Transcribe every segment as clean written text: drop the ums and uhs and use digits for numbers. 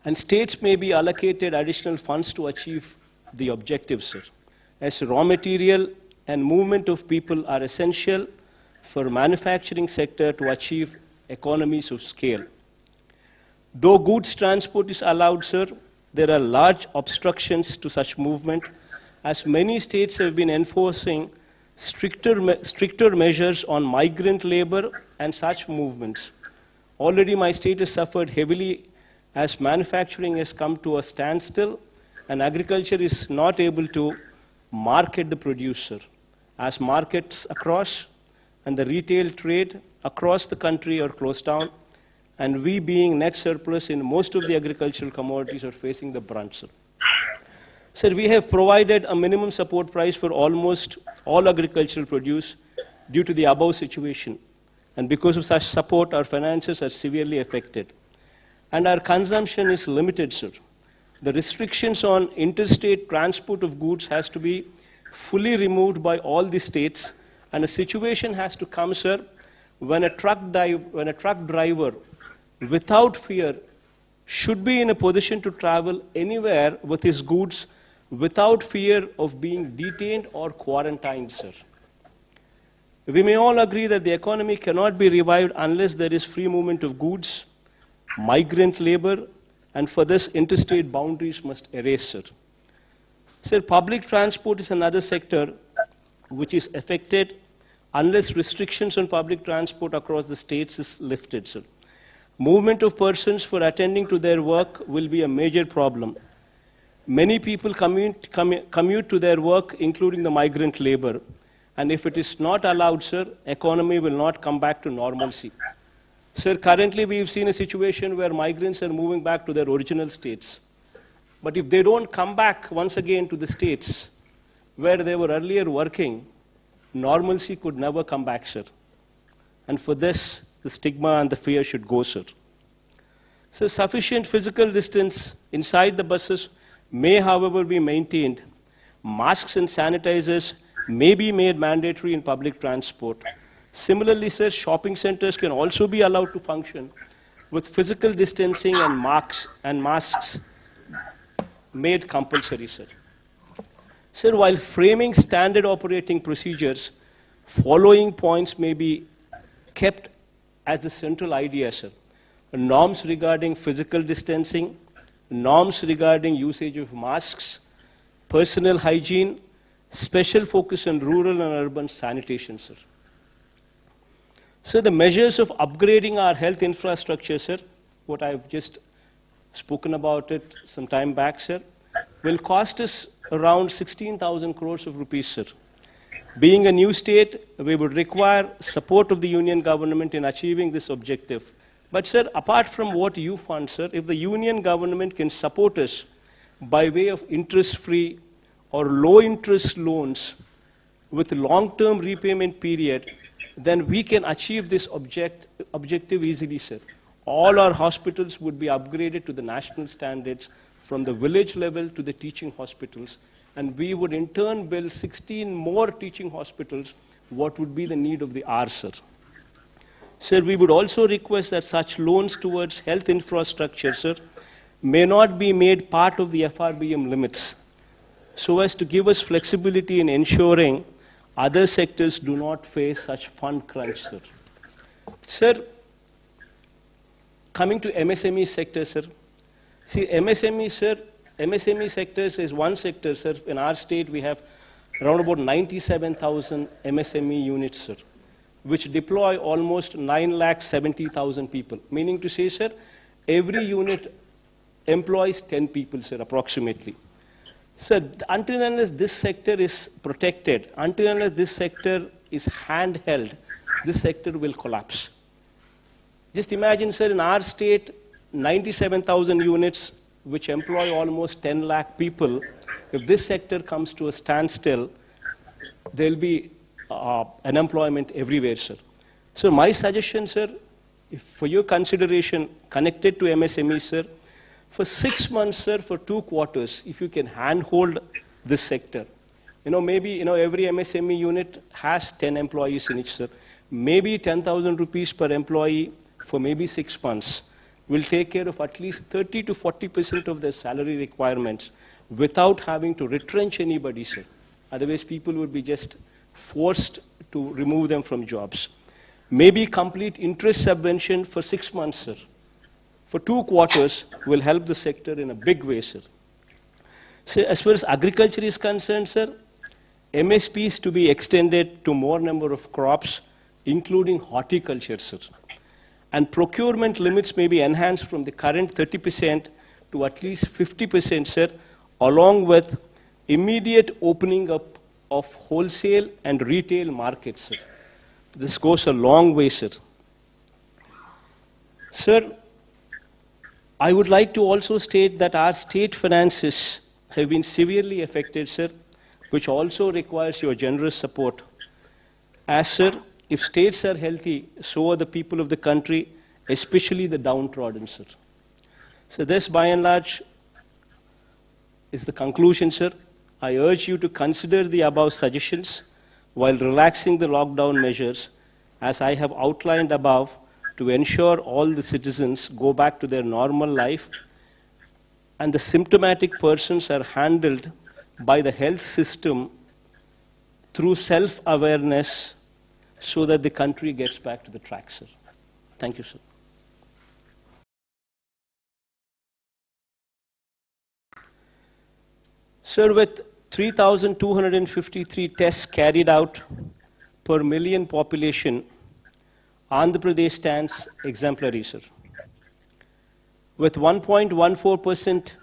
And states may be allocated additional funds to achieve the objectives, sir, as raw material and movement of people are essential for manufacturing sector to achieve economies of scale. Though goods transport is allowed, sir, there are large obstructions to such movement, as many states have been enforcing stricter measures on migrant labor and such movements. Already my state has suffered heavily as manufacturing has come to a standstill and agriculture is not able to market the producer, as markets across and the retail trade across the country are closed down, and we being net surplus in most of the agricultural commodities are facing the brunt, sir. Sir, we have provided a minimum support price for almost all agricultural produce due to the above situation, and because of such support, our finances are severely affected. And our consumption is limited, sir. The restrictions on interstate transport of goods has to be fully removed by all the states, and a situation has to come, sir, when a truck driver, without fear, should be in a position to travel anywhere with his goods without fear of being detained or quarantined, sir. We may all agree that the economy cannot be revived unless there is free movement of goods, migrant labor, and for this interstate boundaries must erase, sir. Sir, public transport is another sector which is affected unless restrictions on public transport across the states is lifted, sir. Movement of persons for attending to their work will be a major problem. Many people commute to their work, including the migrant labor, and if it is not allowed, sir, economy will not come back to normalcy. Sir, currently we've seen a situation where migrants are moving back to their original states. But if they don't come back once again to the states where they were earlier working, normalcy could never come back, sir. And for this, the stigma and the fear should go, sir. So sufficient physical distance inside the buses may, however, be maintained. Masks and sanitizers may be made mandatory in public transport. Similarly, sir, shopping centers can also be allowed to function with physical distancing and masks made compulsory, sir. Sir, while framing standard operating procedures, following points may be kept as the central idea, sir. Norms regarding physical distancing, norms regarding usage of masks, personal hygiene, special focus on rural and urban sanitation, sir. So the measures of upgrading our health infrastructure, sir, what I've just spoken about it some time back, sir, will cost us around 16,000 crores of rupees, sir. Being a new state, we would require support of the union government in achieving this objective. But, sir, apart from what you fund, sir, if the union government can support us by way of interest-free or low-interest loans with long-term repayment period, then we can achieve this objective easily, sir. All our hospitals would be upgraded to the national standards from the village level to the teaching hospitals, and we would in turn build 16 more teaching hospitals, what would be the need of the hour, sir. Sir, we would also request that such loans towards health infrastructure, sir, may not be made part of the FRBM limits, so as to give us flexibility in ensuring other sectors do not face such fund crunch, sir. Sir, coming to MSME sector, sir. See, MSME, sir, MSME sectors is one sector, sir. In our state, we have around about 97,000 MSME units, sir, which deploy almost 9,70,000 people. Meaning to say, sir, every unit employs 10 people, sir, approximately. Sir, until and unless this sector is protected, until and unless this sector is handheld, this sector will collapse. Just imagine, sir, in our state, 97,000 units, which employ almost 10 lakh people. If this sector comes to a standstill, there will be unemployment everywhere, sir. So my suggestion, sir, if for your consideration connected to MSME, sir, for 6 months, sir, for 2 quarters, if you can handhold this sector. Maybe, every MSME unit has 10 employees in it, sir. Maybe 10,000 rupees per employee for maybe 6 months. will take care of at least 30 to 40% of their salary requirements without having to retrench anybody, sir. Otherwise, people would be just forced to remove them from jobs. Maybe complete interest subvention for 6 months, sir. For 2 quarters will help the sector in a big way, sir. So as far as agriculture is concerned, sir, MSP is to be extended to more number of crops, including horticulture, sir. And procurement limits may be enhanced from the current 30% to at least 50%, sir, along with immediate opening up of wholesale and retail markets, sir. This goes a long way, sir. Sir, I would like to also state that our state finances have been severely affected, sir, which also requires your generous support. As, sir, if states are healthy, so are the people of the country, especially the downtrodden, sir. So this, by and large, is the conclusion, sir. I urge you to consider the above suggestions while relaxing the lockdown measures, as I have outlined above, to ensure all the citizens go back to their normal life and the symptomatic persons are handled by the health system through self-awareness so that the country gets back to the track, sir. Thank you, sir. Sir, with 3,253 tests carried out per million population, Andhra Pradesh stands exemplary, sir. With 1.14%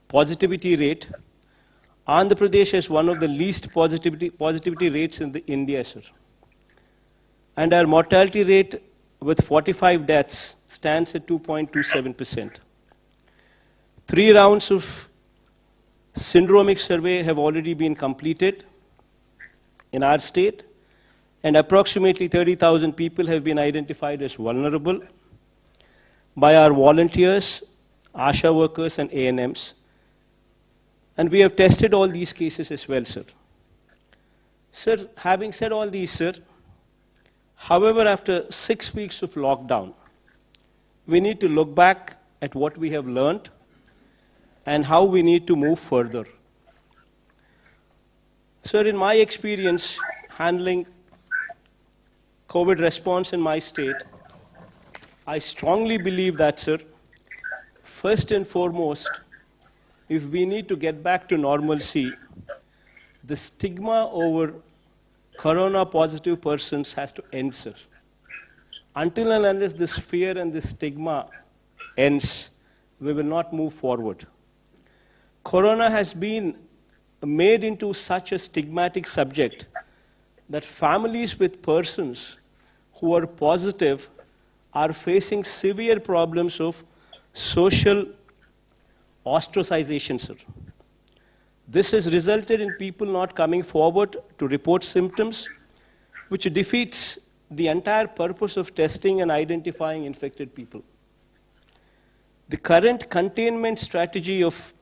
positivity rate, Andhra Pradesh has one of the least positivity rates in India, sir. And our mortality rate with 45 deaths stands at 2.27%. 3 rounds of syndromic survey have already been completed in our state, and approximately 30,000 people have been identified as vulnerable by our volunteers, ASHA workers, and ANMs. And we have tested all these cases as well, sir. Sir, having said all these, sir, however, after 6 weeks of lockdown, we need to look back at what we have learned and how we need to move further. Sir, in my experience handling COVID response in my state, I strongly believe that, sir, first and foremost, if we need to get back to normalcy, the stigma over corona-positive persons has to end, sir. Until and unless this fear and this stigma ends, we will not move forward. Corona has been made into such a stigmatic subject that families with persons who are positive are facing severe problems of social ostracization, sir. This has resulted in people not coming forward to report symptoms, which defeats the entire purpose of testing and identifying infected people. The current containment strategy of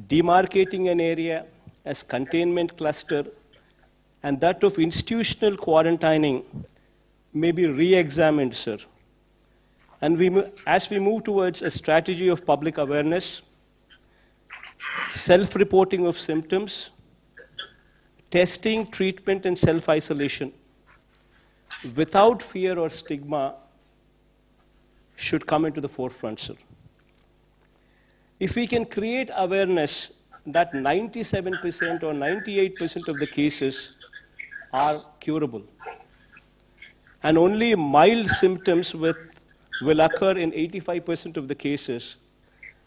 demarcating an area as containment cluster and that of institutional quarantining may be re-examined, sir. And as we move towards a strategy of public awareness, self-reporting of symptoms, testing, treatment, and self-isolation, without fear or stigma, should come into the forefront, sir. If we can create awareness that 97% or 98% of the cases are curable, and only mild symptoms will occur in 85% of the cases,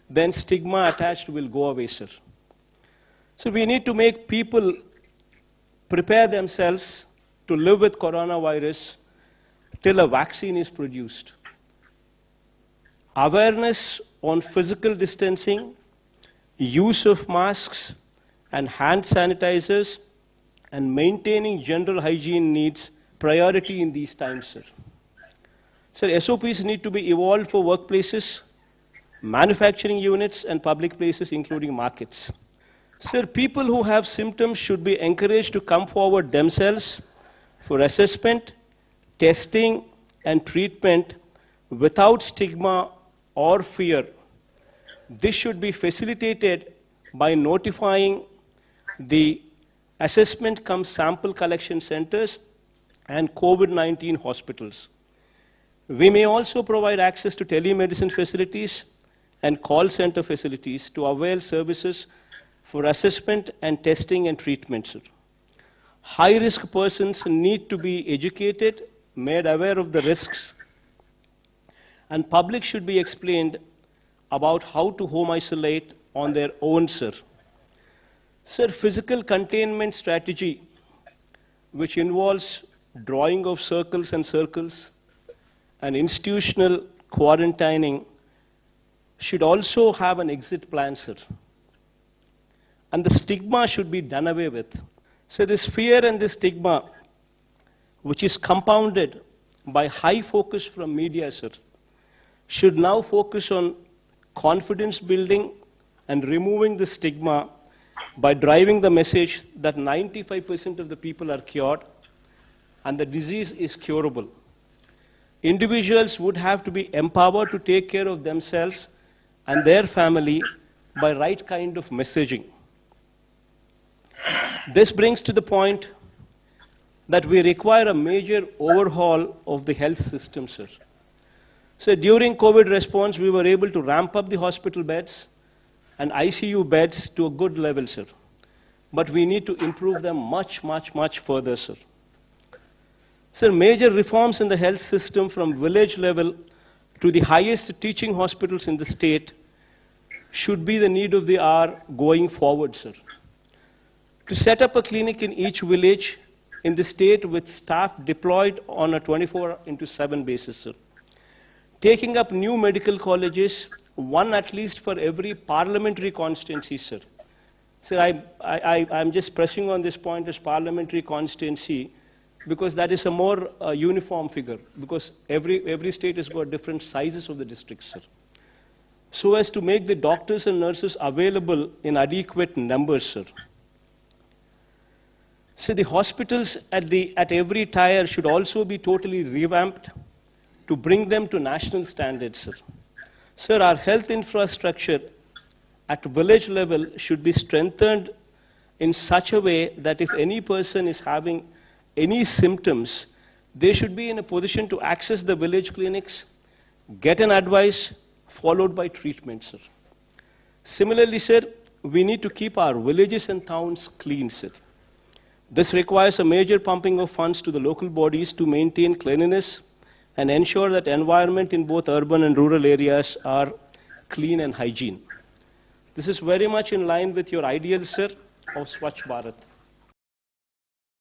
then stigma attached will go away, sir. So we need to make people prepare themselves to live with coronavirus till a vaccine is produced. Awareness on physical distancing, use of masks and hand sanitizers, and maintaining general hygiene needs priority in these times, sir. Sir, SOPs need to be evolved for workplaces, manufacturing units, and public places, including markets. Sir, people who have symptoms should be encouraged to come forward themselves for assessment, testing, and treatment without stigma or fear. This should be facilitated by notifying the assessment cum sample collection centers and COVID-19 hospitals. We may also provide access to telemedicine facilities and call center facilities to avail services for assessment and testing and treatment. High-risk persons need to be educated, made aware of the risks, and public should be explained about how to home isolate on their own, sir. Sir, physical containment strategy, which involves drawing of circles and circles and institutional quarantining, should also have an exit plan, sir. And the stigma should be done away with. So this fear and this stigma, which is compounded by high focus from media, sir, should now focus on confidence building and removing the stigma by driving the message that 95% of the people are cured and the disease is curable. Individuals would have to be empowered to take care of themselves and their family by right kind of messaging. This brings to the point that we require a major overhaul of the health system, sir. So during COVID response, we were able to ramp up the hospital beds and ICU beds to a good level, sir. But we need to improve them much, much, much further, sir. Sir, major reforms in the health system from village level to the highest teaching hospitals in the state should be the need of the hour going forward, sir. To set up a clinic in each village in the state with staff deployed on a 24/7 basis, sir. Taking up new medical colleges, one at least for every parliamentary constituency, sir. Sir, I'm just pressing on this point as parliamentary constituency because that is a more uniform figure, because every state has got different sizes of the districts, sir. So as to make the doctors and nurses available in adequate numbers, sir. So the hospitals at every tier should also be totally revamped to bring them to national standards, sir. Sir, our health infrastructure at village level should be strengthened in such a way that if any person is having any symptoms, they should be in a position to access the village clinics, get an advice, followed by treatment, sir. Similarly, sir, we need to keep our villages and towns clean, sir. This requires a major pumping of funds to the local bodies to maintain cleanliness and ensure that environment in both urban and rural areas are clean and hygiene. This is very much in line with your ideals, sir, of Swachh Bharat.